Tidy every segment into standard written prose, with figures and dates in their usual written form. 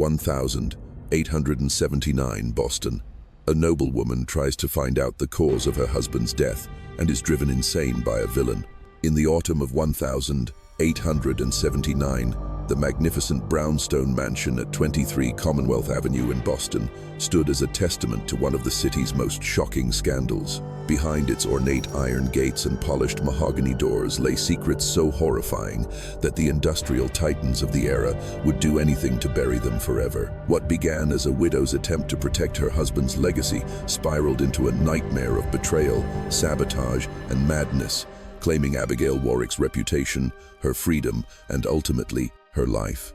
1879, Boston. A noblewoman tries to find out the cause of her husband's death and is driven insane by a villain. In the autumn of 1879, the magnificent brownstone mansion at 23 Commonwealth Avenue in Boston stood as a testament to one of the city's most shocking scandals. Behind its ornate iron gates and polished mahogany doors lay secrets so horrifying that the industrial titans of the era would do anything to bury them forever. What began as a widow's attempt to protect her husband's legacy spiraled into a nightmare of betrayal, sabotage, and madness, claiming Abigail Warwick's reputation, her freedom, and ultimately, her life.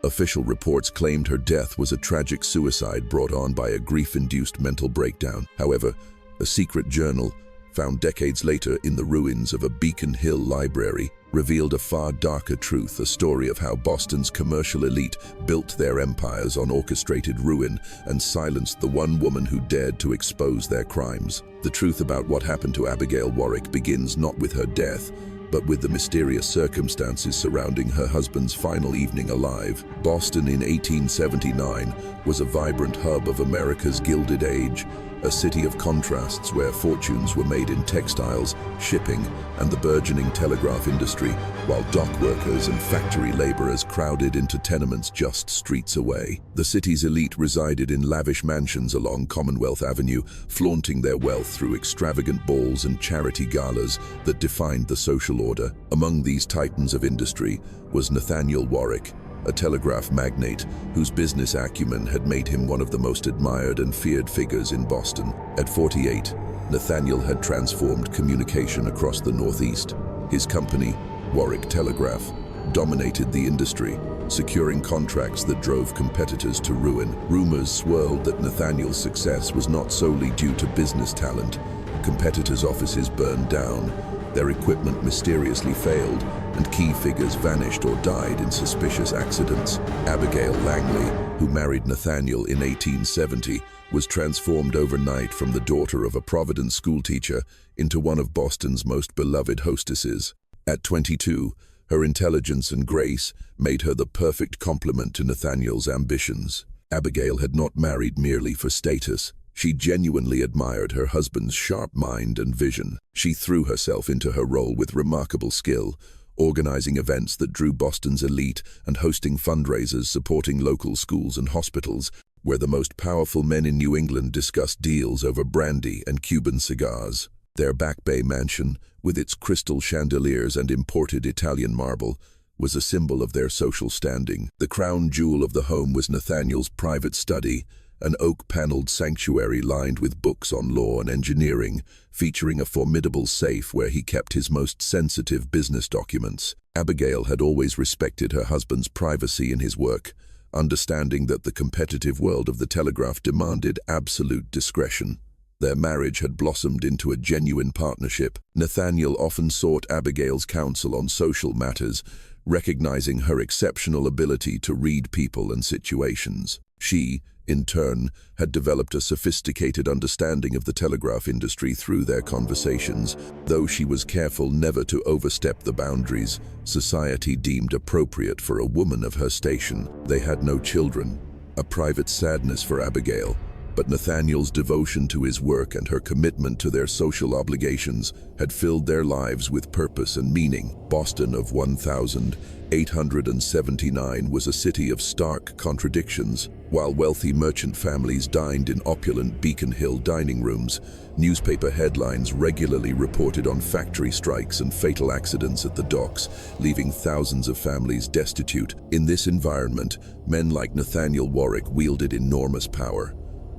Official reports claimed her death was a tragic suicide brought on by a grief-induced mental breakdown. However, a secret journal, found decades later in the ruins of a Beacon Hill library, revealed a far darker truth, a story of how Boston's commercial elite built their empires on orchestrated ruin and silenced the one woman who dared to expose their crimes. The truth about what happened to Abigail Warwick begins not with her death, but with the mysterious circumstances surrounding her husband's final evening alive. Boston in 1879 was a vibrant hub of America's Gilded Age, a city of contrasts where fortunes were made in textiles, shipping, and the burgeoning telegraph industry, while dock workers and factory laborers crowded into tenements just streets away. The city's elite resided in lavish mansions along Commonwealth Avenue, flaunting their wealth through extravagant balls and charity galas that defined the social order. Among these titans of industry was Nathaniel Warwick, a telegraph magnate whose business acumen had made him one of the most admired and feared figures in Boston. At 48, Nathaniel had transformed communication across the Northeast. His company, Warwick Telegraph, dominated the industry, securing contracts that drove competitors to ruin. Rumors swirled that Nathaniel's success was not solely due to business talent. Competitors' offices burned down, their equipment mysteriously failed, and key figures vanished or died in suspicious accidents. Abigail Langley, who married Nathaniel in 1870, was transformed overnight from the daughter of a Providence schoolteacher into one of Boston's most beloved hostesses. At 22, her intelligence and grace made her the perfect complement to Nathaniel's ambitions. Abigail had not married merely for status. She genuinely admired her husband's sharp mind and vision. She threw herself into her role with remarkable skill, organizing events that drew Boston's elite and hosting fundraisers supporting local schools and hospitals, where the most powerful men in New England discussed deals over brandy and Cuban cigars. Their Back Bay mansion, with its crystal chandeliers and imported Italian marble, was a symbol of their social standing. The crown jewel of the home was Nathaniel's private study, an oak-paneled sanctuary lined with books on law and engineering, featuring a formidable safe where he kept his most sensitive business documents. Abigail had always respected her husband's privacy in his work, understanding that the competitive world of the telegraph demanded absolute discretion. Their marriage had blossomed into a genuine partnership. Nathaniel often sought Abigail's counsel on social matters, recognizing her exceptional ability to read people and situations. She, in turn, had developed a sophisticated understanding of the telegraph industry through their conversations. Though she was careful never to overstep the boundaries society deemed appropriate for a woman of her station. They had no children, a private sadness for Abigail, but Nathaniel's devotion to his work and her commitment to their social obligations had filled their lives with purpose and meaning. Boston of 1879 was a city of stark contradictions. While wealthy merchant families dined in opulent Beacon Hill dining rooms, newspaper headlines regularly reported on factory strikes and fatal accidents at the docks, leaving thousands of families destitute. In this environment, men like Nathaniel Warwick wielded enormous power.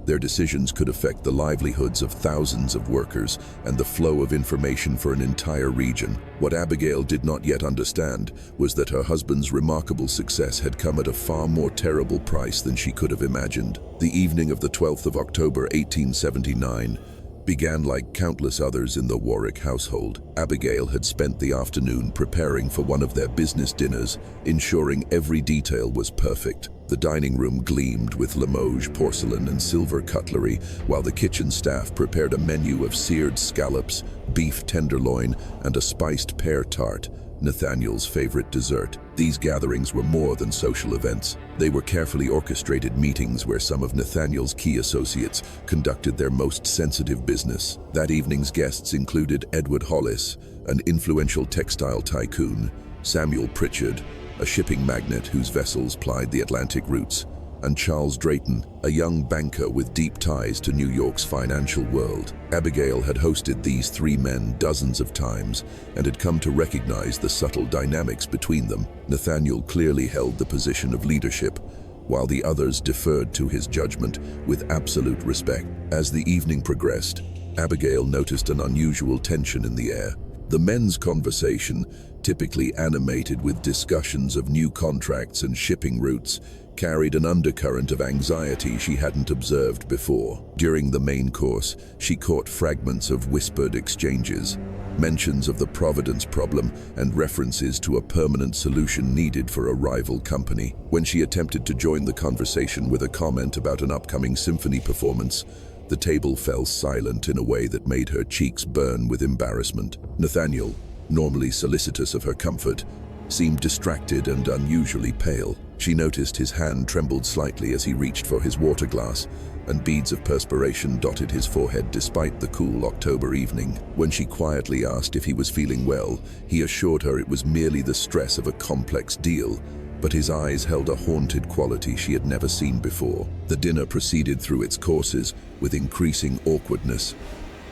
Their decisions could affect the livelihoods of thousands of workers and the flow of information for an entire region. What Abigail did not yet understand was that her husband's remarkable success had come at a far more terrible price than she could have imagined. The evening of the 12th of October, 1879, began like countless others in the Warwick household. Abigail had spent the afternoon preparing for one of their business dinners, ensuring every detail was perfect. The dining room gleamed with Limoges porcelain and silver cutlery, while the kitchen staff prepared a menu of seared scallops, beef tenderloin, and a spiced pear tart, Nathaniel's favorite dessert. These gatherings were more than social events. They were carefully orchestrated meetings where some of Nathaniel's key associates conducted their most sensitive business. That evening's guests included Edward Hollis, an influential textile tycoon, Samuel Pritchard, a shipping magnate whose vessels plied the Atlantic routes, and Charles Drayton, a young banker with deep ties to New York's financial world. Abigail had hosted these three men dozens of times and had come to recognize the subtle dynamics between them. Nathaniel clearly held the position of leadership, while the others deferred to his judgment with absolute respect. As the evening progressed, Abigail noticed an unusual tension in the air. The men's conversation, typically animated with discussions of new contracts and shipping routes, carried an undercurrent of anxiety she hadn't observed before. During the main course, she caught fragments of whispered exchanges, mentions of the Providence problem and references to a permanent solution needed for a rival company. When she attempted to join the conversation with a comment about an upcoming symphony performance, the table fell silent in a way that made her cheeks burn with embarrassment. Nathaniel, normally solicitous of her comfort, seemed distracted and unusually pale. She noticed his hand trembled slightly as he reached for his water glass, and beads of perspiration dotted his forehead despite the cool October evening. When she quietly asked if he was feeling well, he assured her it was merely the stress of a complex deal, but his eyes held a haunted quality she had never seen before. The dinner proceeded through its courses with increasing awkwardness.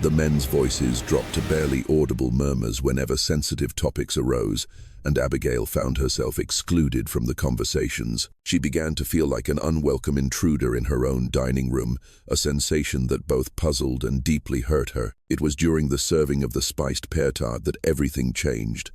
The men's voices dropped to barely audible murmurs whenever sensitive topics arose, and Abigail found herself excluded from the conversations. She began to feel like an unwelcome intruder in her own dining room, a sensation that both puzzled and deeply hurt her. It was during the serving of the spiced pear tart that everything changed.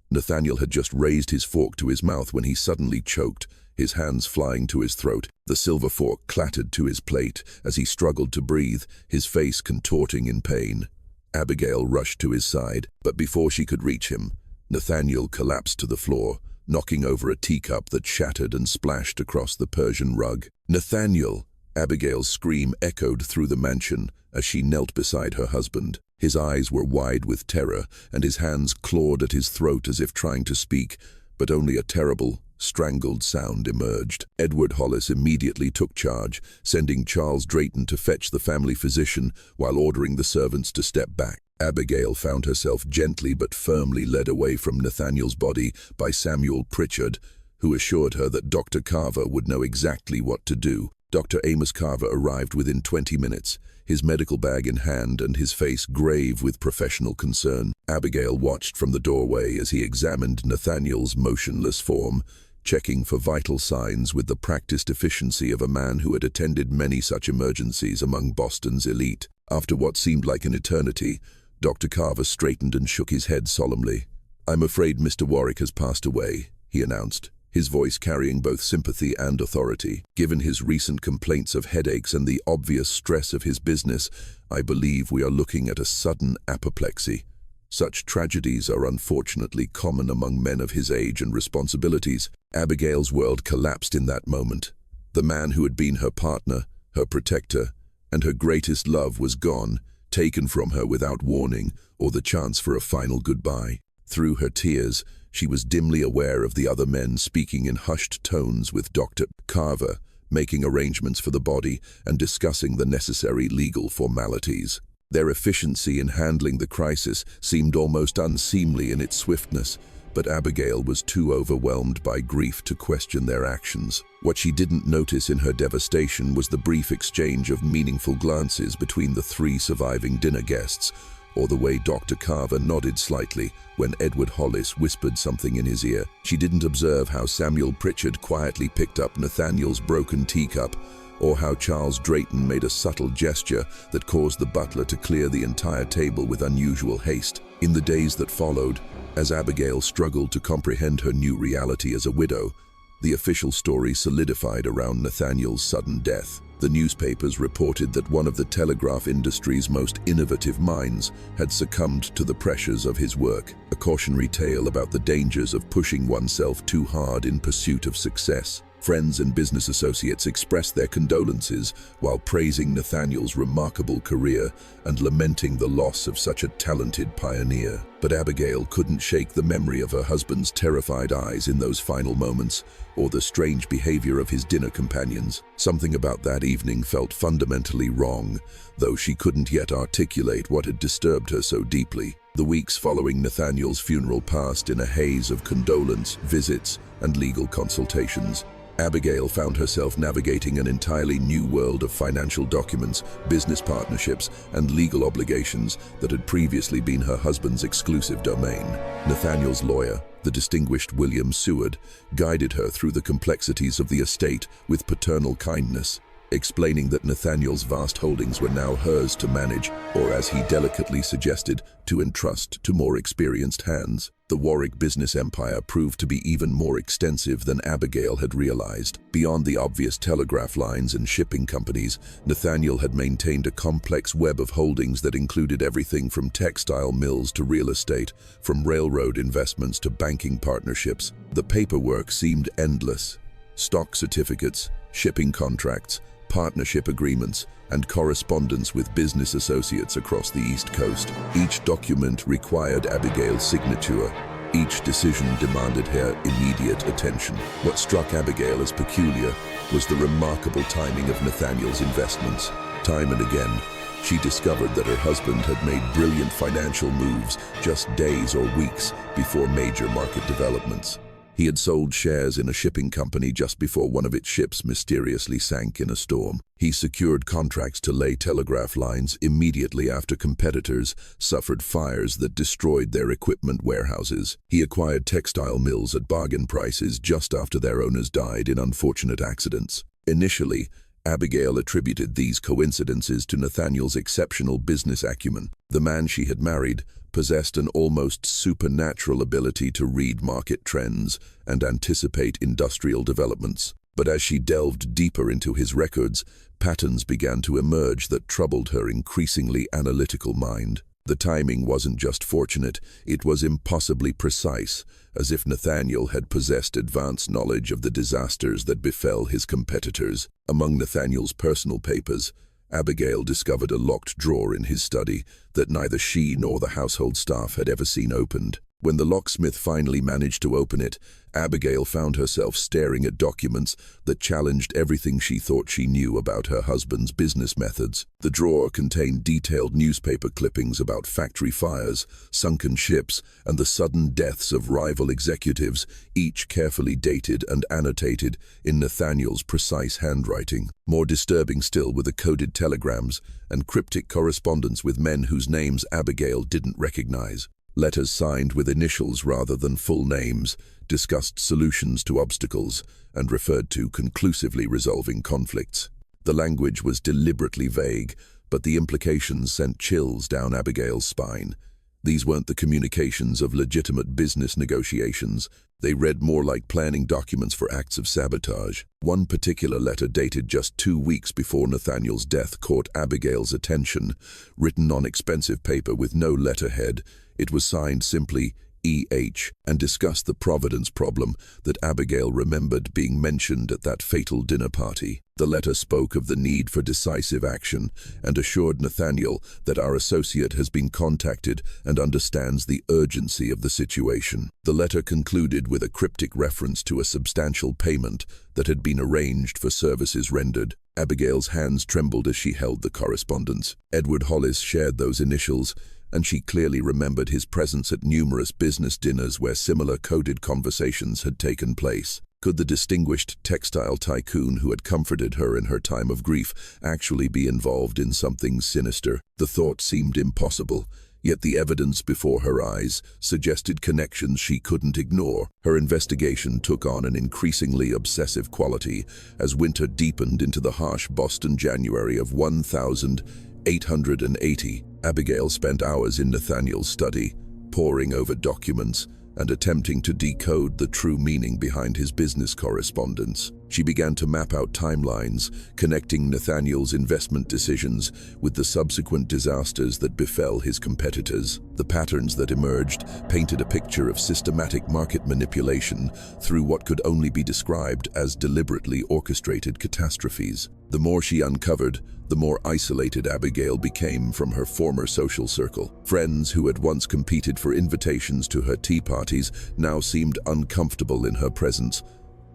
Nathaniel had just raised his fork to his mouth when he suddenly choked, his hands flying to his throat. The silver fork clattered to his plate as he struggled to breathe, his face contorting in pain. Abigail rushed to his side, but before she could reach him, Nathaniel collapsed to the floor, knocking over a teacup that shattered and splashed across the Persian rug. "Nathaniel!" Abigail's scream echoed through the mansion as she knelt beside her husband. His eyes were wide with terror, and his hands clawed at his throat as if trying to speak, but only a terrible, strangled sound emerged. Edward Hollis immediately took charge, sending Charles Drayton to fetch the family physician while ordering the servants to step back. Abigail found herself gently but firmly led away from Nathaniel's body by Samuel Pritchard, who assured her that Dr. Carver would know exactly what to do. Dr. Amos Carver arrived within 20 minutes, his medical bag in hand and his face grave with professional concern. Abigail watched from the doorway as he examined Nathaniel's motionless form, checking for vital signs with the practiced efficiency of a man who had attended many such emergencies among Boston's elite. After what seemed like an eternity, Dr. Carver straightened and shook his head solemnly. "I'm afraid Mr. Warwick has passed away," he announced, his voice carrying both sympathy and authority. "Given his recent complaints of headaches and the obvious stress of his business, I believe we are looking at a sudden apoplexy. Such tragedies are unfortunately common among men of his age and responsibilities." Abigail's world collapsed in that moment. The man who had been her partner, her protector, and her greatest love was gone, taken from her without warning or the chance for a final goodbye. Through her tears, she was dimly aware of the other men speaking in hushed tones with Dr. Carver, making arrangements for the body and discussing the necessary legal formalities. Their efficiency in handling the crisis seemed almost unseemly in its swiftness, but Abigail was too overwhelmed by grief to question their actions. What she didn't notice in her devastation was the brief exchange of meaningful glances between the three surviving dinner guests, or the way Dr. Carver nodded slightly when Edward Hollis whispered something in his ear. She didn't observe how Samuel Pritchard quietly picked up Nathaniel's broken teacup, or how Charles Drayton made a subtle gesture that caused the butler to clear the entire table with unusual haste. In the days that followed, as Abigail struggled to comprehend her new reality as a widow, the official story solidified around Nathaniel's sudden death. The newspapers reported that one of the telegraph industry's most innovative minds had succumbed to the pressures of his work, a cautionary tale about the dangers of pushing oneself too hard in pursuit of success. Friends and business associates expressed their condolences while praising Nathaniel's remarkable career and lamenting the loss of such a talented pioneer. But Abigail couldn't shake the memory of her husband's terrified eyes in those final moments, or the strange behavior of his dinner companions. Something about that evening felt fundamentally wrong, though she couldn't yet articulate what had disturbed her so deeply. The weeks following Nathaniel's funeral passed in a haze of condolence, visits, and legal consultations. Abigail found herself navigating an entirely new world of financial documents, business partnerships, and legal obligations that had previously been her husband's exclusive domain. Nathaniel's lawyer, the distinguished William Seward, guided her through the complexities of the estate with paternal kindness, explaining that Nathaniel's vast holdings were now hers to manage, or as he delicately suggested, to entrust to more experienced hands. The Warwick business empire proved to be even more extensive than Abigail had realized. Beyond the obvious telegraph lines and shipping companies, Nathaniel had maintained a complex web of holdings that included everything from textile mills to real estate, from railroad investments to banking partnerships. The paperwork seemed endless. Stock certificates, shipping contracts, partnership agreements, and correspondence with business associates across the East Coast. Each document required Abigail's signature. Each decision demanded her immediate attention. What struck Abigail as peculiar was the remarkable timing of Nathaniel's investments. Time and again, she discovered that her husband had made brilliant financial moves just days or weeks before major market developments. He had sold shares in a shipping company just before one of its ships mysteriously sank in a storm. He secured contracts to lay telegraph lines immediately after competitors suffered fires that destroyed their equipment warehouses. He acquired textile mills at bargain prices just after their owners died in unfortunate accidents. Initially, Abigail attributed these coincidences to Nathaniel's exceptional business acumen. The man she had married possessed an almost supernatural ability to read market trends and anticipate industrial developments. But as she delved deeper into his records, patterns began to emerge that troubled her increasingly analytical mind. The timing wasn't just fortunate, it was impossibly precise, as if Nathaniel had possessed advanced knowledge of the disasters that befell his competitors. Among Nathaniel's personal papers, Abigail discovered a locked drawer in his study that neither she nor the household staff had ever seen opened. When the locksmith finally managed to open it, Abigail found herself staring at documents that challenged everything she thought she knew about her husband's business methods. The drawer contained detailed newspaper clippings about factory fires, sunken ships, and the sudden deaths of rival executives, each carefully dated and annotated in Nathaniel's precise handwriting. More disturbing still were the coded telegrams and cryptic correspondence with men whose names Abigail didn't recognize. Letters signed with initials rather than full names discussed solutions to obstacles and referred to conclusively resolving conflicts. The language was deliberately vague, but the implications sent chills down Abigail's spine. These weren't the communications of legitimate business negotiations. They read more like planning documents for acts of sabotage. One particular letter dated just 2 weeks before Nathaniel's death caught Abigail's attention. Written on expensive paper with no letterhead, it was signed simply E.H. and discussed the Providence problem that Abigail remembered being mentioned at that fatal dinner party. The letter spoke of the need for decisive action and assured Nathaniel that our associate has been contacted and understands the urgency of the situation. The letter concluded with a cryptic reference to a substantial payment that had been arranged for services rendered. Abigail's hands trembled as she held the correspondence. Edward Hollis shared those initials, and she clearly remembered his presence at numerous business dinners where similar coded conversations had taken place. Could the distinguished textile tycoon who had comforted her in her time of grief actually be involved in something sinister? The thought seemed impossible, yet the evidence before her eyes suggested connections she couldn't ignore. Her investigation took on an increasingly obsessive quality as winter deepened into the harsh Boston January of 1880. Abigail spent hours in Nathaniel's study, poring over documents and attempting to decode the true meaning behind his business correspondence. She began to map out timelines, connecting Nathaniel's investment decisions with the subsequent disasters that befell his competitors. The patterns that emerged painted a picture of systematic market manipulation through what could only be described as deliberately orchestrated catastrophes. The more she uncovered, the more isolated Abigail became from her former social circle. Friends who had once competed for invitations to her tea parties now seemed uncomfortable in her presence,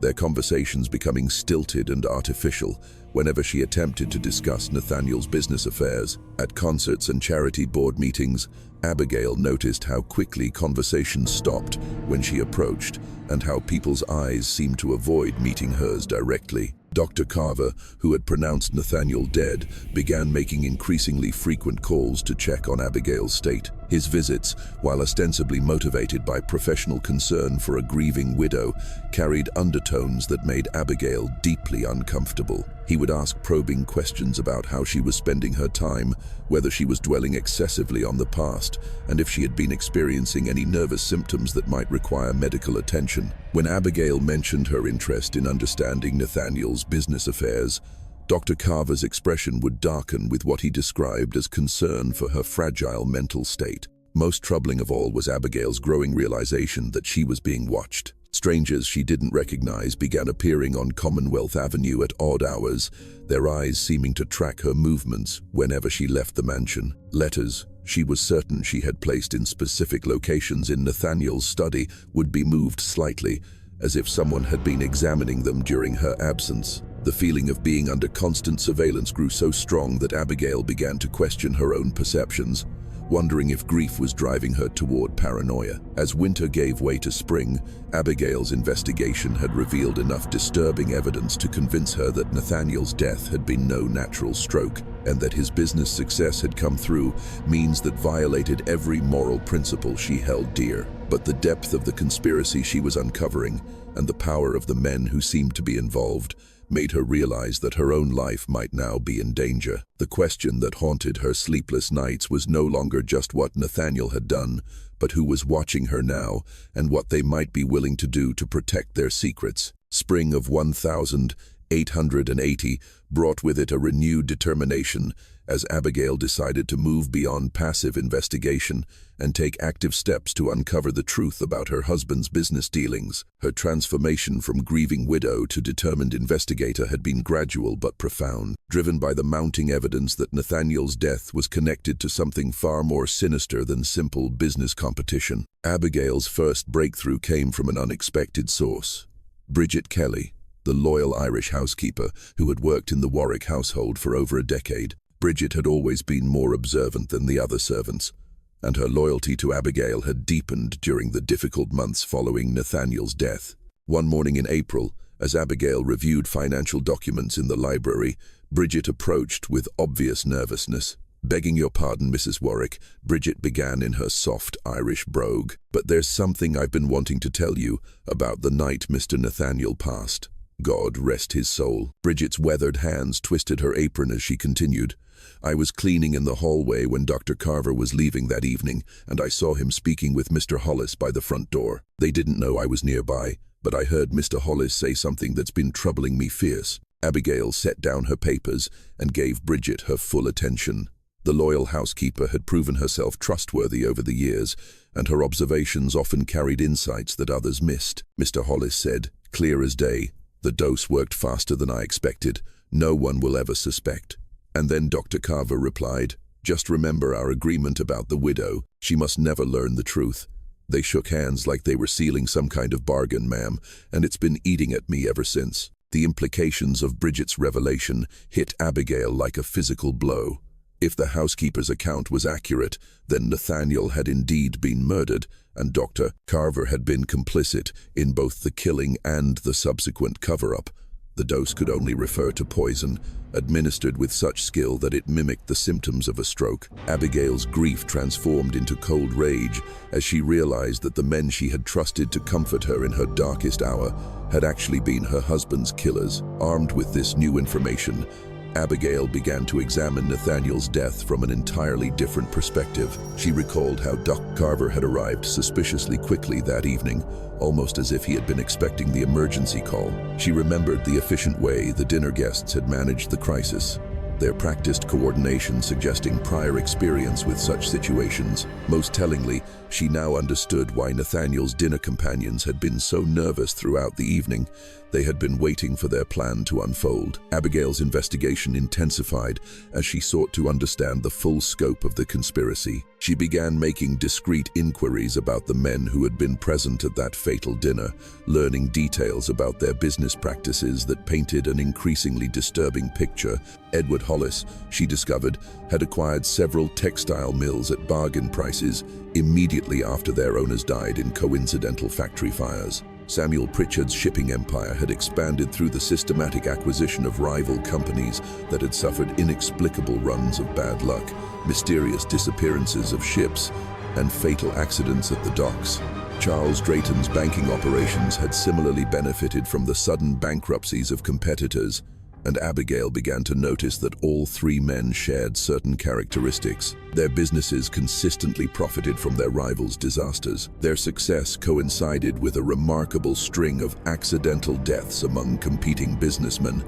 their conversations becoming stilted and artificial whenever she attempted to discuss Nathaniel's business affairs. At concerts and charity board meetings, Abigail noticed how quickly conversations stopped when she approached and how people's eyes seemed to avoid meeting hers directly. Dr. Carver, who had pronounced Nathaniel dead, began making increasingly frequent calls to check on Abigail's state. His visits, while ostensibly motivated by professional concern for a grieving widow, carried undertones that made Abigail deeply uncomfortable. He would ask probing questions about how she was spending her time, whether she was dwelling excessively on the past, and if she had been experiencing any nervous symptoms that might require medical attention. When Abigail mentioned her interest in understanding Nathaniel's business affairs, Dr. Carver's expression would darken with what he described as concern for her fragile mental state. Most troubling of all was Abigail's growing realization that she was being watched. Strangers she didn't recognize began appearing on Commonwealth Avenue at odd hours, their eyes seeming to track her movements whenever she left the mansion. Letters she was certain she had placed in specific locations in Nathaniel's study would be moved slightly, as if someone had been examining them during her absence. The feeling of being under constant surveillance grew so strong that Abigail began to question her own perceptions, wondering if grief was driving her toward paranoia. As winter gave way to spring, Abigail's investigation had revealed enough disturbing evidence to convince her that Nathaniel's death had been no natural stroke, and that his business success had come through means that violated every moral principle she held dear. But the depth of the conspiracy she was uncovering, and the power of the men who seemed to be involved, made her realize that her own life might now be in danger. The question that haunted her sleepless nights was no longer just what Nathaniel had done, but who was watching her now, and what they might be willing to do to protect their secrets. Spring of 1880 brought with it a renewed determination as Abigail decided to move beyond passive investigation and take active steps to uncover the truth about her husband's business dealings. Her transformation from grieving widow to determined investigator had been gradual but profound, driven by the mounting evidence that Nathaniel's death was connected to something far more sinister than simple business competition. Abigail's first breakthrough came from an unexpected source. Bridget Kelly, the loyal Irish housekeeper who had worked in the Warwick household for over a decade. Bridget had always been more observant than the other servants, and her loyalty to Abigail had deepened during the difficult months following Nathaniel's death. One morning in April, as Abigail reviewed financial documents in the library, Bridget approached with obvious nervousness. "Begging your pardon, Mrs. Warwick," Bridget began in her soft Irish brogue, "but there's something I've been wanting to tell you about the night Mr. Nathaniel passed. God rest his soul." Bridget's weathered hands twisted her apron as she continued. "I was cleaning in the hallway when Dr. Carver was leaving that evening, and I saw him speaking with Mr. Hollis by the front door. They didn't know I was nearby, but I heard Mr. Hollis say something that's been troubling me fierce." Abigail set down her papers and gave Bridget her full attention. The loyal housekeeper had proven herself trustworthy over the years, and her observations often carried insights that others missed. Mr. Hollis said, clear as day, "The dose worked faster than I expected. No one will ever suspect." And then Dr. Carver replied, "Just remember our agreement about the widow. She must never learn the truth." They shook hands like they were sealing some kind of bargain, ma'am, and it's been eating at me ever since. The implications of Bridget's revelation hit Abigail like a physical blow. If the housekeeper's account was accurate, then Nathaniel had indeed been murdered, and Dr. Carver had been complicit in both the killing and the subsequent cover-up. The dose could only refer to poison, administered with such skill that it mimicked the symptoms of a stroke. Abigail's grief transformed into cold rage as she realized that the men she had trusted to comfort her in her darkest hour had actually been her husband's killers. Armed with this new information, Abigail began to examine Nathaniel's death from an entirely different perspective. She recalled how Dr. Carver had arrived suspiciously quickly that evening, almost as if he had been expecting the emergency call. She remembered the efficient way the dinner guests had managed the crisis, their practiced coordination suggesting prior experience with such situations. Most tellingly, she now understood why Nathaniel's dinner companions had been so nervous throughout the evening. They had been waiting for their plan to unfold. Abigail's investigation intensified as she sought to understand the full scope of the conspiracy. She began making discreet inquiries about the men who had been present at that fatal dinner, learning details about their business practices that painted an increasingly disturbing picture. Edward Hollis, she discovered, had acquired several textile mills at bargain prices immediately after their owners died in coincidental factory fires. Samuel Pritchard's shipping empire had expanded through the systematic acquisition of rival companies that had suffered inexplicable runs of bad luck, mysterious disappearances of ships, and fatal accidents at the docks. Charles Drayton's banking operations had similarly benefited from the sudden bankruptcies of competitors, and Abigail began to notice that all three men shared certain characteristics. Their businesses consistently profited from their rivals' disasters. Their success coincided with a remarkable string of accidental deaths among competing businessmen,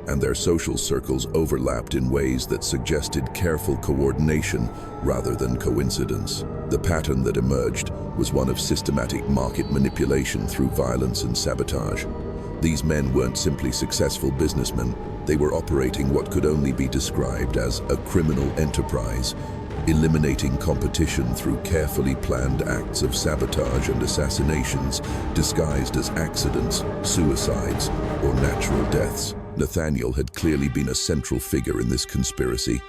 and their social circles overlapped in ways that suggested careful coordination rather than coincidence. The pattern that emerged was one of systematic market manipulation through violence and sabotage. These men weren't simply successful businessmen, they were operating what could only be described as a criminal enterprise, eliminating competition through carefully planned acts of sabotage and assassinations disguised as accidents, suicides, or natural deaths. Nathaniel had clearly been a central figure in this conspiracy.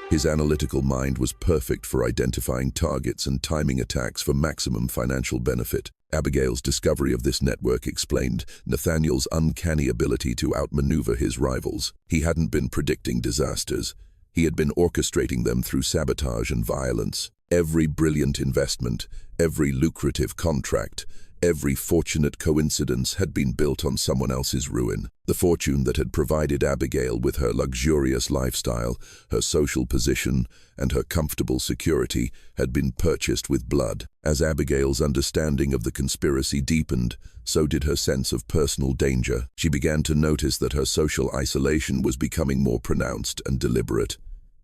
His analytical mind was perfect for identifying targets and timing attacks for maximum financial benefit. Abigail's discovery of this network explained Nathaniel's uncanny ability to outmaneuver his rivals. He hadn't been predicting disasters. He had been orchestrating them through sabotage and violence. Every brilliant investment, every lucrative contract, every fortunate coincidence had been built on someone else's ruin. The fortune that had provided Abigail with her luxurious lifestyle, her social position, and her comfortable security had been purchased with blood. As Abigail's understanding of the conspiracy deepened, so did her sense of personal danger. She began to notice that her social isolation was becoming more pronounced and deliberate.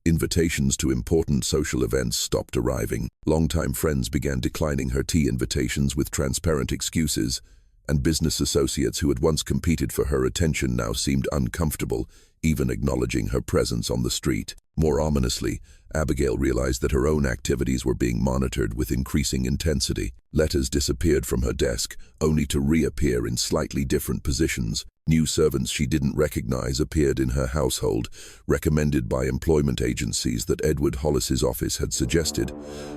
Invitations to important social events stopped arriving. Longtime friends began declining her tea invitations with transparent excuses, and business associates who had once competed for her attention now seemed uncomfortable, even acknowledging her presence on the street. More ominously, Abigail realized that her own activities were being monitored with increasing intensity. Letters disappeared from her desk, only to reappear in slightly different positions. New servants she didn't recognize appeared in her household, recommended by employment agencies that Edward Hollis's office had suggested.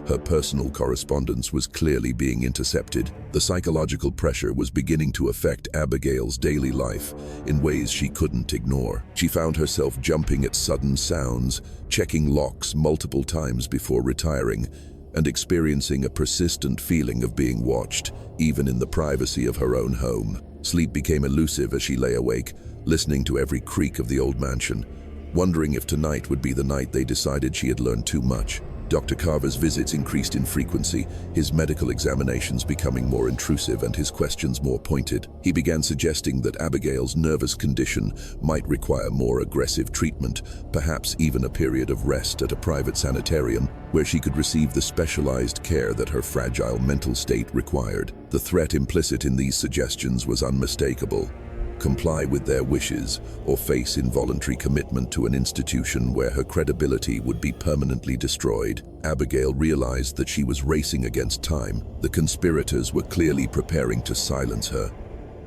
Her personal correspondence was clearly being intercepted. The psychological pressure was beginning to affect Abigail's daily life in ways she couldn't ignore. She found herself jumping at sudden sounds, checking locks multiple times before retiring, and experiencing a persistent feeling of being watched, even in the privacy of her own home. Sleep became elusive as she lay awake, listening to every creak of the old mansion, wondering if tonight would be the night they decided she had learned too much. Dr. Carver's visits increased in frequency, his medical examinations becoming more intrusive and his questions more pointed. He began suggesting that Abigail's nervous condition might require more aggressive treatment, perhaps even a period of rest at a private sanitarium, where she could receive the specialized care that her fragile mental state required. The threat implicit in these suggestions was unmistakable. Comply with their wishes or face involuntary commitment to an institution where her credibility would be permanently destroyed. Abigail realized that she was racing against time. The conspirators were clearly preparing to silence her.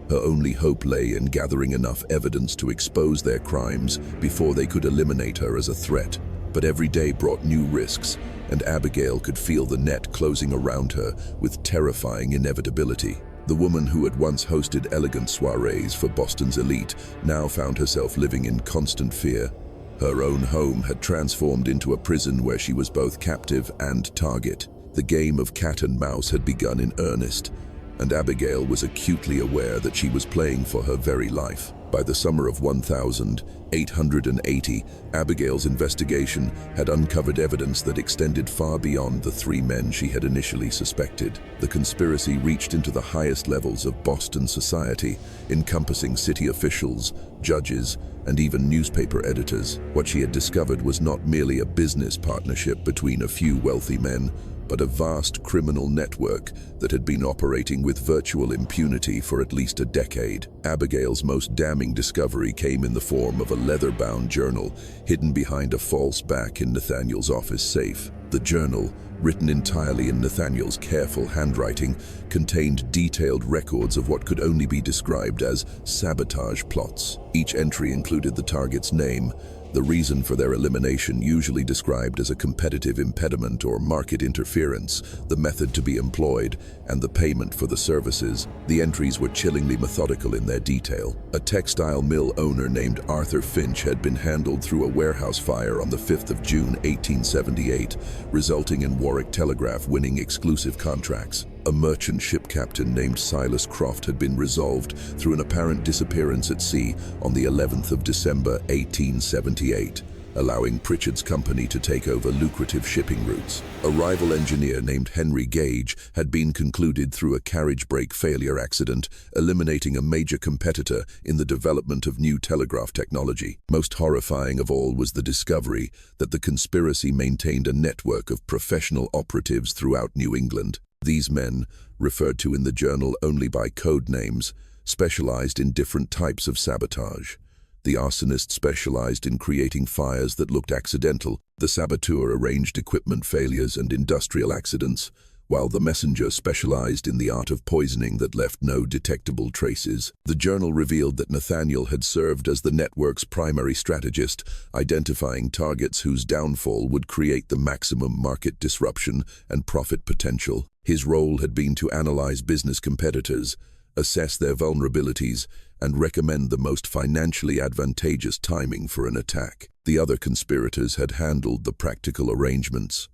Her only hope lay in gathering enough evidence to expose their crimes before they could eliminate her as a threat. But every day brought new risks, and Abigail could feel the net closing around her with terrifying inevitability. The woman who had once hosted elegant soirees for Boston's elite now found herself living in constant fear. Her own home had transformed into a prison where she was both captive and target. The game of cat and mouse had begun in earnest, and Abigail was acutely aware that she was playing for her very life. By the summer of 1880, Abigail's investigation had uncovered evidence that extended far beyond the three men she had initially suspected. The conspiracy reached into the highest levels of Boston society, encompassing city officials, judges, and even newspaper editors. What she had discovered was not merely a business partnership between a few wealthy men, but a vast criminal network that had been operating with virtual impunity for at least a decade. Abigail's most damning discovery came in the form of a leather-bound journal hidden behind a false back in Nathaniel's office safe. The journal, written entirely in Nathaniel's careful handwriting, contained detailed records of what could only be described as sabotage plots. Each entry included the target's name, the reason for their elimination, usually described as a competitive impediment or market interference, the method to be employed, and the payment for the services. The entries were chillingly methodical in their detail. A textile mill owner named Arthur Finch had been handled through a warehouse fire on the 5th of June 1878, resulting in Warwick Telegraph winning exclusive contracts. A merchant ship captain named Silas Croft had been resolved through an apparent disappearance at sea on the 11th of December 1878, allowing Pritchard's company to take over lucrative shipping routes. A rival engineer named Henry Gage had been concluded through a carriage brake failure accident, eliminating a major competitor in the development of new telegraph technology. Most horrifying of all was the discovery that the conspiracy maintained a network of professional operatives throughout New England. These men, referred to in the journal only by code names, specialized in different types of sabotage. The arsonist specialized in creating fires that looked accidental. The saboteur arranged equipment failures and industrial accidents, while the messenger specialized in the art of poisoning that left no detectable traces. The journal revealed that Nathaniel had served as the network's primary strategist, identifying targets whose downfall would create the maximum market disruption and profit potential. His role had been to analyze business competitors, assess their vulnerabilities, and recommend the most financially advantageous timing for an attack. The other conspirators had handled the practical arrangements.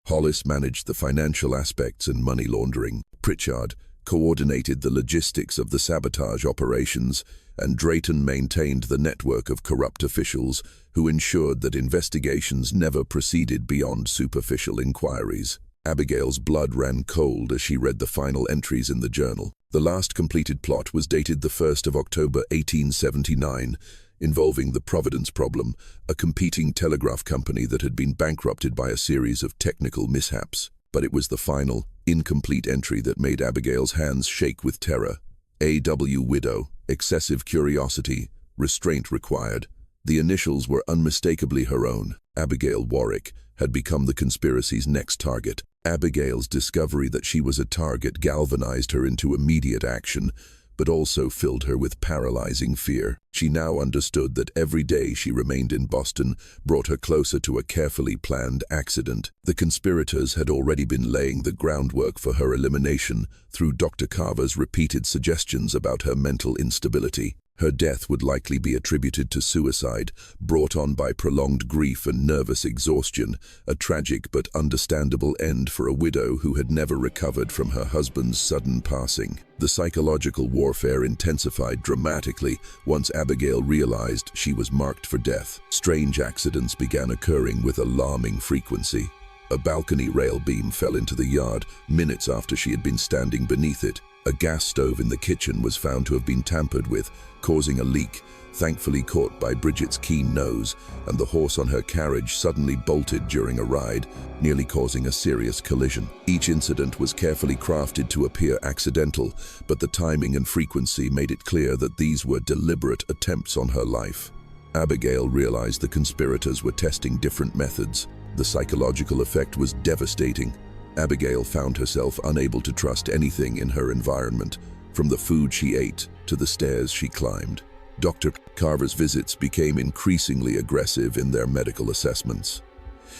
Hollis managed the financial aspects and money laundering. Pritchard coordinated the logistics of the sabotage operations, and Drayton maintained the network of corrupt officials who ensured that investigations never proceeded beyond superficial inquiries. Abigail's blood ran cold as she read the final entries in the journal. The last completed plot was dated the 1st of October 1879, involving the Providence problem, a competing telegraph company that had been bankrupted by a series of technical mishaps. But it was the final, incomplete entry that made Abigail's hands shake with terror. A.W. Widow, excessive curiosity, restraint required. The initials were unmistakably her own. Abigail Warwick had become the conspiracy's next target. Abigail's discovery that she was a target galvanized her into immediate action, but also filled her with paralyzing fear. She now understood that every day she remained in Boston brought her closer to a carefully planned accident. The conspirators had already been laying the groundwork for her elimination through Dr. Carver's repeated suggestions about her mental instability. Her death would likely be attributed to suicide, brought on by prolonged grief and nervous exhaustion, a tragic but understandable end for a widow who had never recovered from her husband's sudden passing. The psychological warfare intensified dramatically once Abigail realized she was marked for death. Strange accidents began occurring with alarming frequency. A balcony rail beam fell into the yard minutes after she had been standing beneath it. A gas stove in the kitchen was found to have been tampered with, causing a leak, thankfully caught by Bridget's keen nose, and the horse on her carriage suddenly bolted during a ride, nearly causing a serious collision. Each incident was carefully crafted to appear accidental, but the timing and frequency made it clear that these were deliberate attempts on her life. Abigail realized the conspirators were testing different methods. The psychological effect was devastating. Abigail found herself unable to trust anything in her environment, from the food she ate to the stairs she climbed. Dr. Carver's visits became increasingly aggressive in their medical assessments.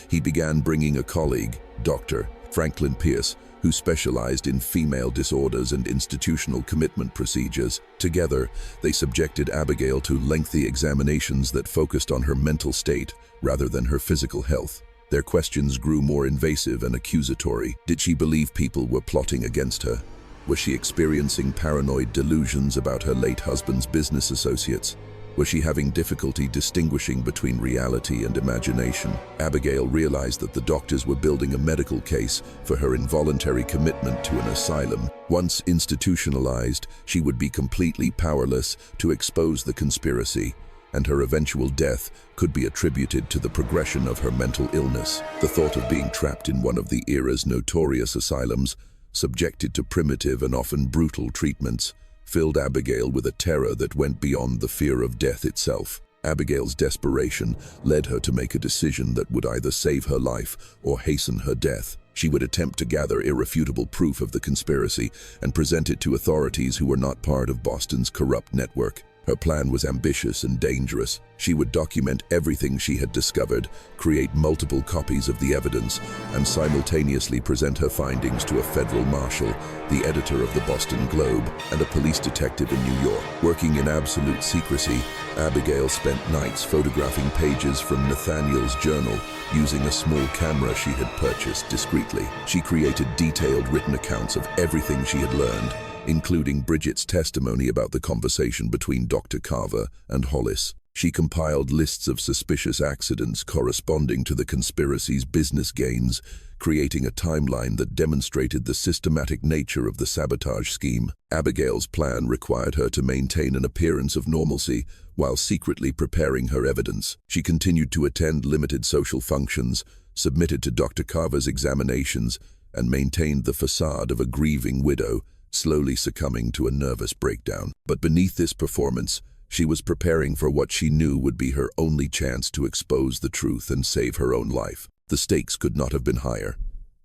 He began bringing a colleague, Dr. Franklin Pierce, who specialized in female disorders and institutional commitment procedures. Together, they subjected Abigail to lengthy examinations that focused on her mental state rather than her physical health. Their questions grew more invasive and accusatory. Did she believe people were plotting against her? Was she experiencing paranoid delusions about her late husband's business associates? Was she having difficulty distinguishing between reality and imagination? Abigail realized that the doctors were building a medical case for her involuntary commitment to an asylum. Once institutionalized, she would be completely powerless to expose the conspiracy, and her eventual death could be attributed to the progression of her mental illness. The thought of being trapped in one of the era's notorious asylums, subjected to primitive and often brutal treatments, filled Abigail with a terror that went beyond the fear of death itself. Abigail's desperation led her to make a decision that would either save her life or hasten her death. She would attempt to gather irrefutable proof of the conspiracy and present it to authorities who were not part of Boston's corrupt network. Her plan was ambitious and dangerous. She would document everything she had discovered, create multiple copies of the evidence, and simultaneously present her findings to a federal marshal, the editor of the Boston Globe, and a police detective in New York. Working in absolute secrecy, Abigail spent nights photographing pages from Nathaniel's journal using a small camera she had purchased discreetly. She created detailed written accounts of everything she had learned, including Bridget's testimony about the conversation between Dr. Carver and Hollis. She compiled lists of suspicious accidents corresponding to the conspiracy's business gains, creating a timeline that demonstrated the systematic nature of the sabotage scheme. Abigail's plan required her to maintain an appearance of normalcy while secretly preparing her evidence. She continued to attend limited social functions, submitted to Dr. Carver's examinations, and maintained the facade of a grieving widow, slowly succumbing to a nervous breakdown. But beneath this performance, she was preparing for what she knew would be her only chance to expose the truth and save her own life. The stakes could not have been higher.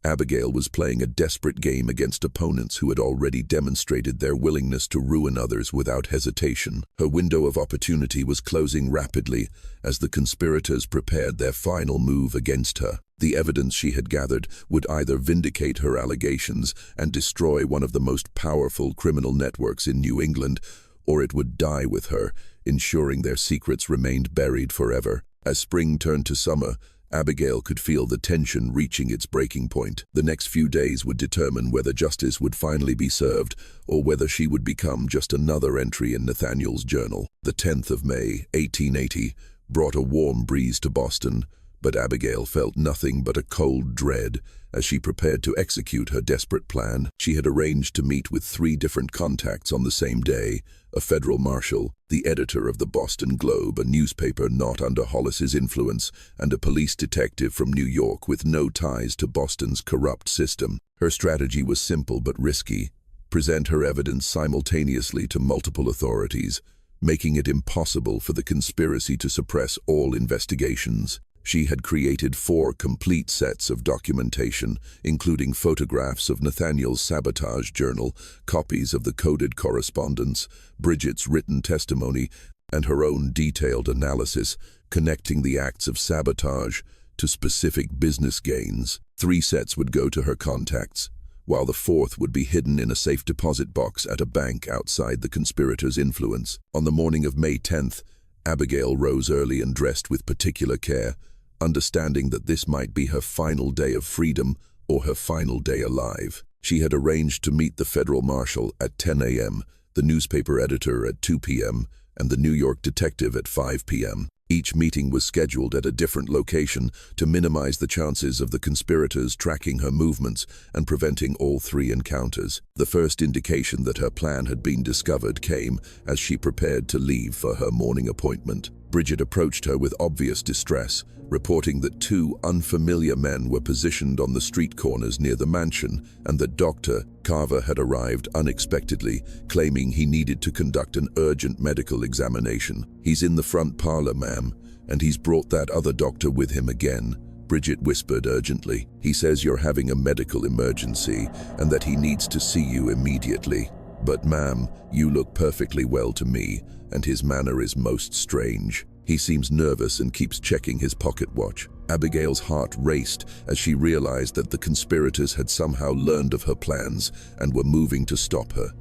Abigail was playing a desperate game against opponents who had already demonstrated their willingness to ruin others without hesitation. Her window of opportunity was closing rapidly as the conspirators prepared their final move against her. The evidence she had gathered would either vindicate her allegations and destroy one of the most powerful criminal networks in New England, or it would die with her, ensuring their secrets remained buried forever. As spring turned to summer, Abigail could feel the tension reaching its breaking point. The next few days would determine whether justice would finally be served, or whether she would become just another entry in Nathaniel's journal. The 10th of May, 1880, brought a warm breeze to Boston, but Abigail felt nothing but a cold dread as she prepared to execute her desperate plan. She had arranged to meet with 3 different contacts on the same day: a federal marshal, the editor of the Boston Globe, a newspaper not under Hollis's influence, and a police detective from New York with no ties to Boston's corrupt system. Her strategy was simple but risky: present her evidence simultaneously to multiple authorities, making it impossible for the conspiracy to suppress all investigations. She had created 4 complete sets of documentation, including photographs of Nathaniel's sabotage journal, copies of the coded correspondence, Bridget's written testimony, and her own detailed analysis, connecting the acts of sabotage to specific business gains. 3 sets would go to her contacts, while the 4th would be hidden in a safe deposit box at a bank outside the conspirators' influence. On the morning of May 10th, Abigail rose early and dressed with particular care, understanding that this might be her final day of freedom or her final day alive. She had arranged to meet the federal marshal at 10 a.m., the newspaper editor at 2 p.m., and the New York detective at 5 p.m. Each meeting was scheduled at a different location to minimize the chances of the conspirators tracking her movements and preventing all 3 encounters. The first indication that her plan had been discovered came as she prepared to leave for her morning appointment. Bridget approached her with obvious distress, reporting that 2 unfamiliar men were positioned on the street corners near the mansion and that Dr. Carver had arrived unexpectedly, claiming he needed to conduct an urgent medical examination. "He's in the front parlor, ma'am, and he's brought that other doctor with him again," Bridget whispered urgently. "He says you're having a medical emergency and that he needs to see you immediately. But ma'am, you look perfectly well to me, and his manner is most strange. He seems nervous and keeps checking his pocket watch." Abigail's heart raced as she realized that the conspirators had somehow learned of her plans and were moving to stop her.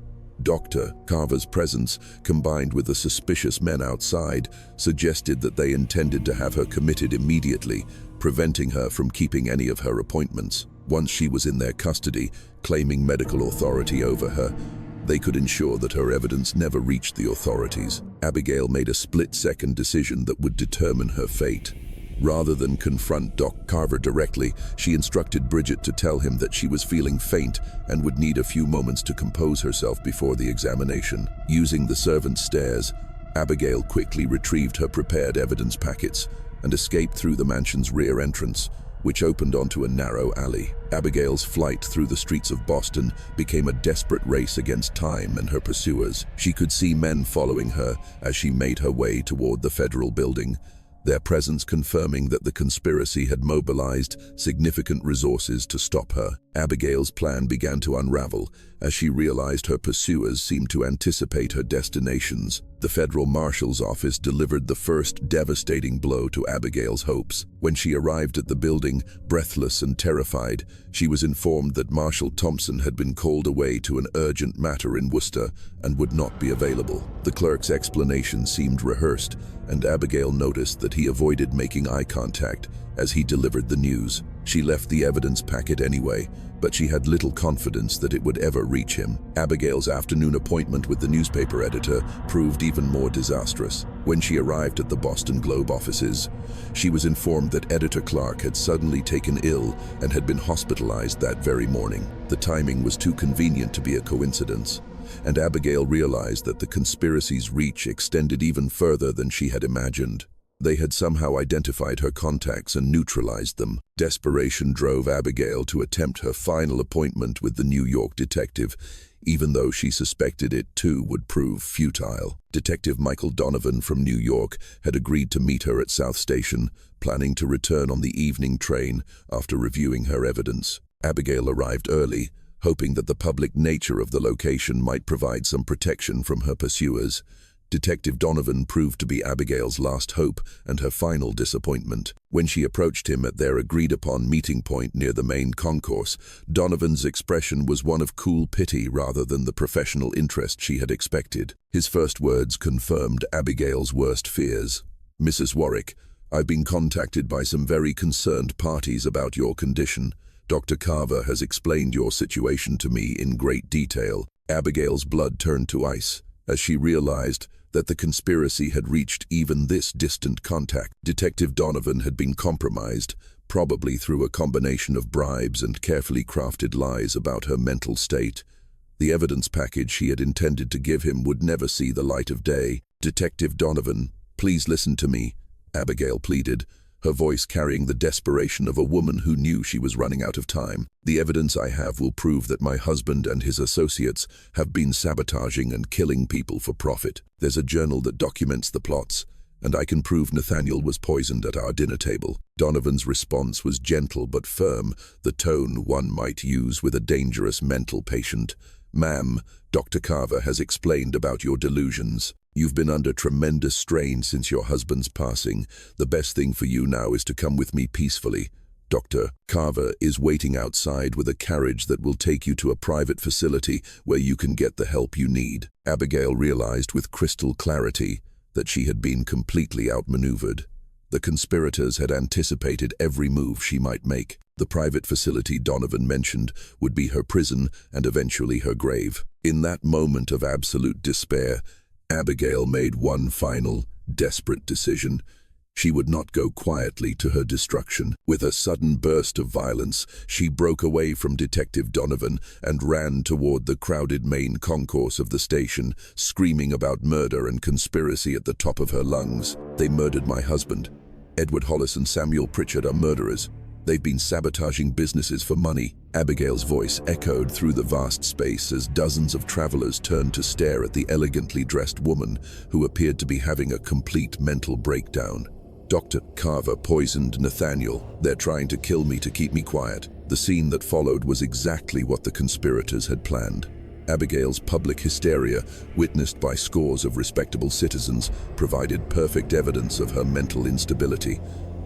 Dr. Carver's presence, combined with the suspicious men outside, suggested that they intended to have her committed immediately, preventing her from keeping any of her appointments. Once she was in their custody, claiming medical authority over her, they could ensure that her evidence never reached the authorities. Abigail made a split-second decision that would determine her fate. Rather than confront Doc Carver directly, she instructed Bridget to tell him that she was feeling faint and would need a few moments to compose herself before the examination. Using the servant's stairs, Abigail quickly retrieved her prepared evidence packets and escaped through the mansion's rear entrance, which opened onto a narrow alley. Abigail's flight through the streets of Boston became a desperate race against time and her pursuers. She could see men following her as she made her way toward the federal building, their presence confirming that the conspiracy had mobilized significant resources to stop her. Abigail's plan began to unravel as she realized her pursuers seemed to anticipate her destinations. The federal marshal's office delivered the first devastating blow to Abigail's hopes. When she arrived at the building, breathless and terrified, she was informed that Marshal Thompson had been called away to an urgent matter in Worcester and would not be available. The clerk's explanation seemed rehearsed, and Abigail noticed that he avoided making eye contact as he delivered the news. She left the evidence packet anyway, but she had little confidence that it would ever reach him. Abigail's afternoon appointment with the newspaper editor proved even more disastrous. When she arrived at the Boston Globe offices, she was informed that Editor Clark had suddenly taken ill and had been hospitalized that very morning. The timing was too convenient to be a coincidence, and Abigail realized that the conspiracy's reach extended even further than she had imagined. They had somehow identified her contacts and neutralized them. Desperation drove Abigail to attempt her final appointment with the New York detective, even though she suspected it too would prove futile. Detective Michael Donovan from New York had agreed to meet her at South Station, planning to return on the evening train after reviewing her evidence. Abigail arrived early, hoping that the public nature of the location might provide some protection from her pursuers. Detective Donovan proved to be Abigail's last hope and her final disappointment. When she approached him at their agreed-upon meeting point near the main concourse, Donovan's expression was one of cool pity rather than the professional interest she had expected. His first words confirmed Abigail's worst fears. "Mrs. Warwick, I've been contacted by some very concerned parties about your condition. Dr. Carver has explained your situation to me in great detail." Abigail's blood turned to ice as she realized that the conspiracy had reached even this distant contact. Detective Donovan had been compromised, probably through a combination of bribes and carefully crafted lies about her mental state. The evidence package she had intended to give him would never see the light of day. "Detective Donovan, please listen to me," Abigail pleaded, her voice carrying the desperation of a woman who knew she was running out of time. "The evidence I have will prove that my husband and his associates have been sabotaging and killing people for profit. There's a journal that documents the plots, and I can prove Nathaniel was poisoned at our dinner table." Donovan's response was gentle but firm, the tone one might use with a dangerous mental patient. "Ma'am, Dr. Carver has explained about your delusions. You've been under tremendous strain since your husband's passing. The best thing for you now is to come with me peacefully. Dr. Carver is waiting outside with a carriage that will take you to a private facility where you can get the help you need." Abigail realized with crystal clarity that she had been completely outmaneuvered. The conspirators had anticipated every move she might make. The private facility Donovan mentioned would be her prison and eventually her grave. In that moment of absolute despair, Abigail made one final, desperate decision. She would not go quietly to her destruction. With a sudden burst of violence, she broke away from Detective Donovan and ran toward the crowded main concourse of the station, screaming about murder and conspiracy at the top of her lungs. "They murdered my husband. Edward Hollis and Samuel Pritchard are murderers. They've been sabotaging businesses for money." Abigail's voice echoed through the vast space as dozens of travelers turned to stare at the elegantly dressed woman who appeared to be having a complete mental breakdown. "Dr. Carver poisoned Nathaniel. They're trying to kill me to keep me quiet." The scene that followed was exactly what the conspirators had planned. Abigail's public hysteria, witnessed by scores of respectable citizens, provided perfect evidence of her mental instability.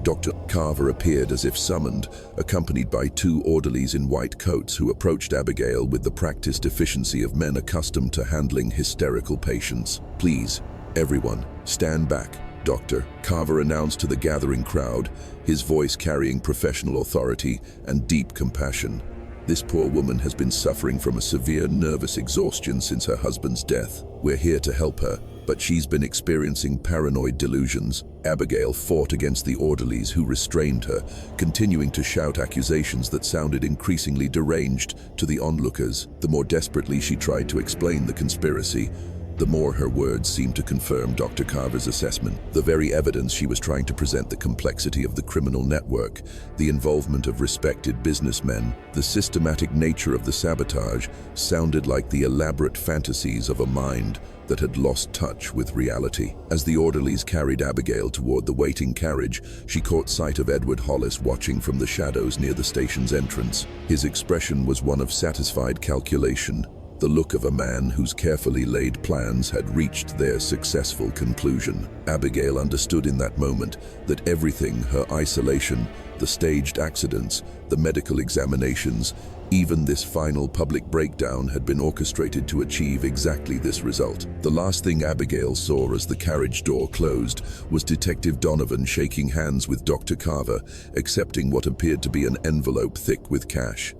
Dr. Carver appeared as if summoned, accompanied by two orderlies in white coats who approached Abigail with the practiced efficiency of men accustomed to handling hysterical patients. "Please, everyone, stand back," Dr. Carver announced to the gathering crowd, his voice carrying professional authority and deep compassion. This poor woman has been suffering from a severe nervous exhaustion since her husband's death. We're here to help her, but she's been experiencing paranoid delusions. Abigail fought against the orderlies who restrained her, continuing to shout accusations that sounded increasingly deranged to the onlookers. The more desperately she tried to explain the conspiracy, the more her words seemed to confirm Dr. Carver's assessment. The very evidence she was trying to present, the complexity of the criminal network, the involvement of respected businessmen, the systematic nature of the sabotage, sounded like the elaborate fantasies of a mind that had lost touch with reality. As the orderlies carried Abigail toward the waiting carriage, she caught sight of Edward Hollis watching from the shadows near the station's entrance. His expression was one of satisfied calculation, the look of a man whose carefully laid plans had reached their successful conclusion. Abigail understood in that moment that everything, her isolation, the staged accidents, the medical examinations, even this final public breakdown had been orchestrated to achieve exactly this result. The last thing Abigail saw as the carriage door closed was Detective Donovan shaking hands with Dr. Carver, accepting what appeared to be an envelope thick with cash.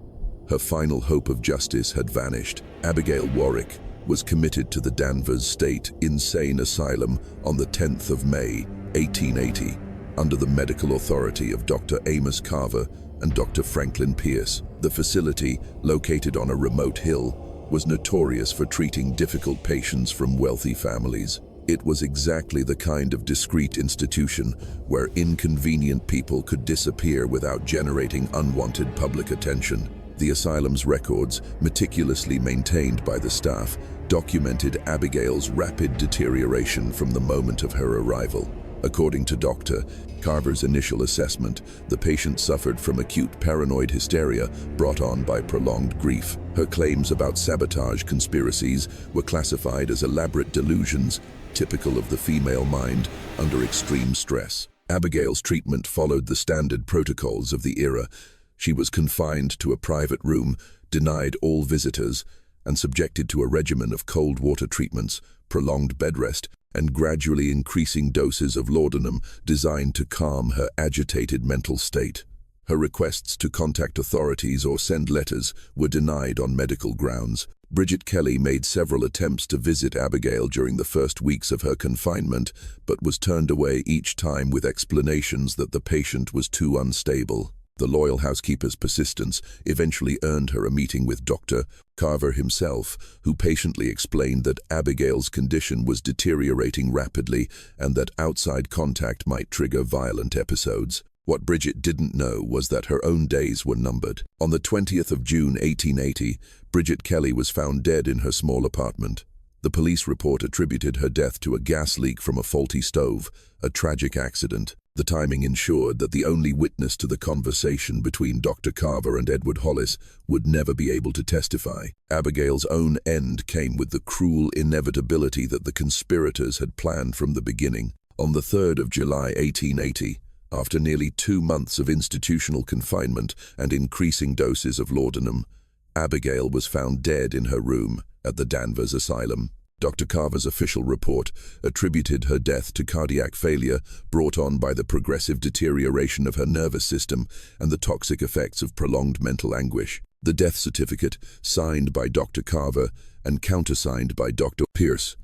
Her final hope of justice had vanished. Abigail Warwick was committed to the Danvers State Insane Asylum on the 10th of May, 1880, under the medical authority of Dr. Amos Carver and Dr. Franklin Pierce. The facility, located on a remote hill, was notorious for treating difficult patients from wealthy families. It was exactly the kind of discreet institution where inconvenient people could disappear without generating unwanted public attention. The asylum's records, meticulously maintained by the staff, documented Abigail's rapid deterioration from the moment of her arrival. According to Dr. Carver's initial assessment, the patient suffered from acute paranoid hysteria brought on by prolonged grief. Her claims about sabotage conspiracies were classified as elaborate delusions, typical of the female mind under extreme stress. Abigail's treatment followed the standard protocols of the era. She was confined to a private room, denied all visitors, and subjected to a regimen of cold water treatments, prolonged bed rest, and gradually increasing doses of laudanum designed to calm her agitated mental state. Her requests to contact authorities or send letters were denied on medical grounds. Bridget Kelly made several attempts to visit Abigail during the first weeks of her confinement, but was turned away each time with explanations that the patient was too unstable. The loyal housekeeper's persistence eventually earned her a meeting with Dr. Carver himself, who patiently explained that Abigail's condition was deteriorating rapidly and that outside contact might trigger violent episodes. What Bridget didn't know was that her own days were numbered. On the 20th of June 1880, Bridget Kelly was found dead in her small apartment. The police report attributed her death to a gas leak from a faulty stove, a tragic accident. The timing ensured that the only witness to the conversation between Dr. Carver and Edward Hollis would never be able to testify. Abigail's own end came with the cruel inevitability that the conspirators had planned from the beginning. On the 3rd of July 1880, after nearly 2 months of institutional confinement and increasing doses of laudanum, Abigail was found dead in her room at the Danvers Asylum. Dr. Carver's official report attributed her death to cardiac failure brought on by the progressive deterioration of her nervous system and the toxic effects of prolonged mental anguish. The death certificate, signed by Dr. Carver and countersigned by Dr. Pierce,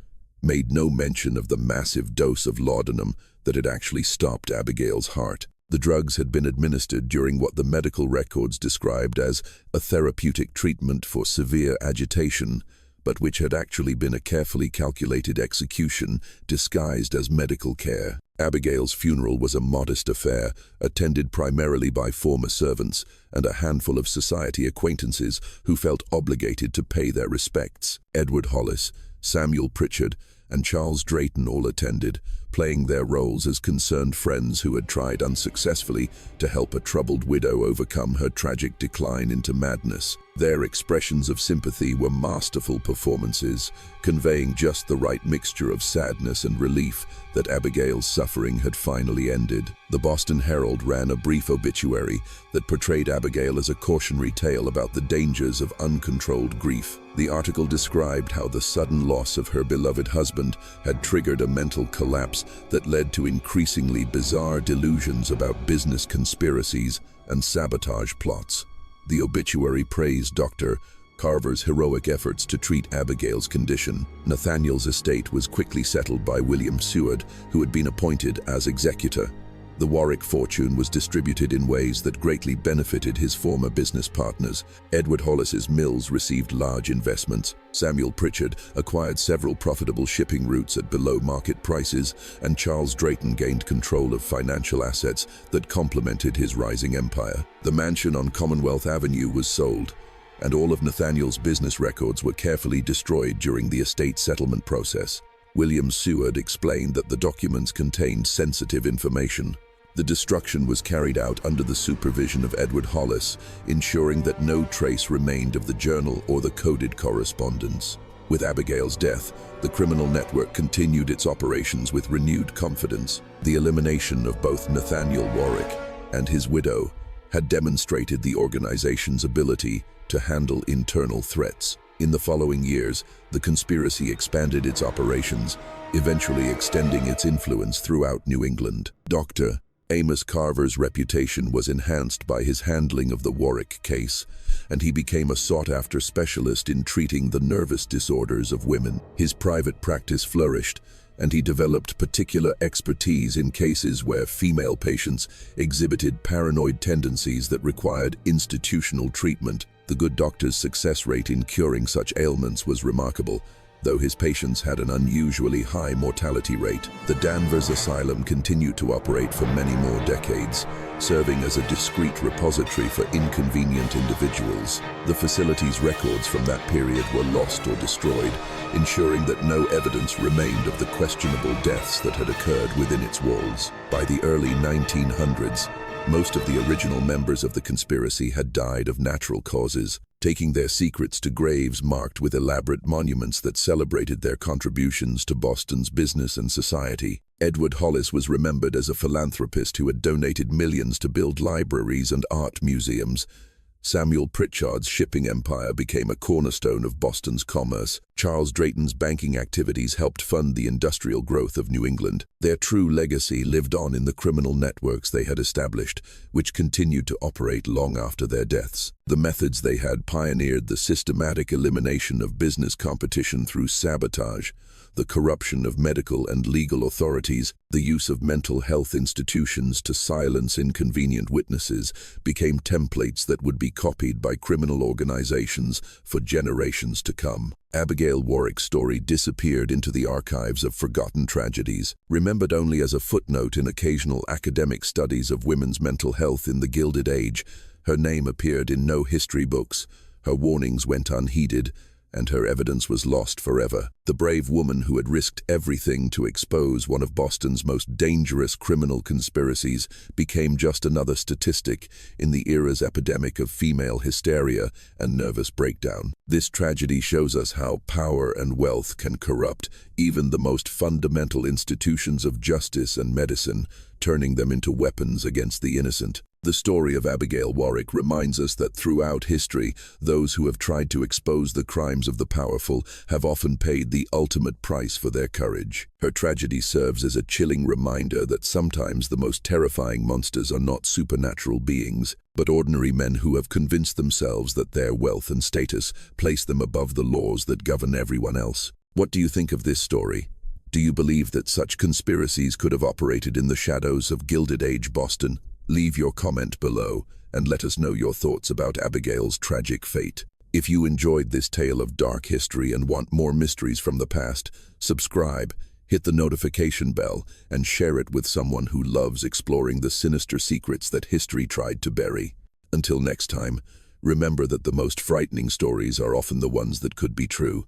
made no mention of the massive dose of laudanum that had actually stopped Abigail's heart. The drugs had been administered during what the medical records described as a therapeutic treatment for severe agitation, but which had actually been a carefully calculated execution disguised as medical care. Abigail's funeral was a modest affair, attended primarily by former servants and a handful of society acquaintances who felt obligated to pay their respects. Edward Hollis, Samuel Pritchard, and Charles Drayton all attended, playing their roles as concerned friends who had tried unsuccessfully to help a troubled widow overcome her tragic decline into madness. Their expressions of sympathy were masterful performances, conveying just the right mixture of sadness and relief that Abigail's suffering had finally ended. The Boston Herald ran a brief obituary that portrayed Abigail as a cautionary tale about the dangers of uncontrolled grief. The article described how the sudden loss of her beloved husband had triggered a mental collapse that led to increasingly bizarre delusions about business conspiracies and sabotage plots. The obituary praised Dr. Carver's heroic efforts to treat Abigail's condition. Nathaniel's estate was quickly settled by William Seward, who had been appointed as executor. The Warwick fortune was distributed in ways that greatly benefited his former business partners. Edward Hollis's mills received large investments. Samuel Pritchard acquired several profitable shipping routes at below-market prices, and Charles Drayton gained control of financial assets that complemented his rising empire. The mansion on Commonwealth Avenue was sold, and all of Nathaniel's business records were carefully destroyed during the estate settlement process. William Seward explained that the documents contained sensitive information. The destruction was carried out under the supervision of Edward Hollis, ensuring that no trace remained of the journal or the coded correspondence. With Abigail's death, the criminal network continued its operations with renewed confidence. The elimination of both Nathaniel Warwick and his widow had demonstrated the organization's ability to handle internal threats. In the following years, the conspiracy expanded its operations, eventually extending its influence throughout New England. Dr. Amos Carver's reputation was enhanced by his handling of the Warwick case, and he became a sought-after specialist in treating the nervous disorders of women. His private practice flourished, and he developed particular expertise in cases where female patients exhibited paranoid tendencies that required institutional treatment. The good doctor's success rate in curing such ailments was remarkable, though his patients had an unusually high mortality rate. The Danvers Asylum continued to operate for many more decades, serving as a discreet repository for inconvenient individuals. The facility's records from that period were lost or destroyed, ensuring that no evidence remained of the questionable deaths that had occurred within its walls. By the early 1900s, most of the original members of the conspiracy had died of natural causes, taking their secrets to graves marked with elaborate monuments that celebrated their contributions to Boston's business and society. Edward Hollis was remembered as a philanthropist who had donated millions to build libraries and art museums. Samuel Pritchard's shipping empire became a cornerstone of Boston's commerce. Charles Drayton's banking activities helped fund the industrial growth of New England. Their true legacy lived on in the criminal networks they had established, which continued to operate long after their deaths. The methods they had pioneered the systematic elimination of business competition through sabotage, the corruption of medical and legal authorities, the use of mental health institutions to silence inconvenient witnesses became templates that would be copied by criminal organizations for generations to come. Abigail Warwick's story disappeared into the archives of forgotten tragedies, remembered only as a footnote in occasional academic studies of women's mental health in the Gilded Age. Her name appeared in no history books, her warnings went unheeded, and her evidence was lost forever. The brave woman who had risked everything to expose one of Boston's most dangerous criminal conspiracies became just another statistic in the era's epidemic of female hysteria and nervous breakdown. This tragedy shows us how power and wealth can corrupt even the most fundamental institutions of justice and medicine, turning them into weapons against the innocent. The story of Abigail Warwick reminds us that throughout history, those who have tried to expose the crimes of the powerful have often paid the ultimate price for their courage. Her tragedy serves as a chilling reminder that sometimes the most terrifying monsters are not supernatural beings, but ordinary men who have convinced themselves that their wealth and status place them above the laws that govern everyone else. What do you think of this story? Do you believe that such conspiracies could have operated in the shadows of Gilded Age Boston? Leave your comment below and let us know your thoughts about Abigail's tragic fate. If you enjoyed this tale of dark history and want more mysteries from the past, subscribe, hit the notification bell, and share it with someone who loves exploring the sinister secrets that history tried to bury. Until next time, remember that the most frightening stories are often the ones that could be true.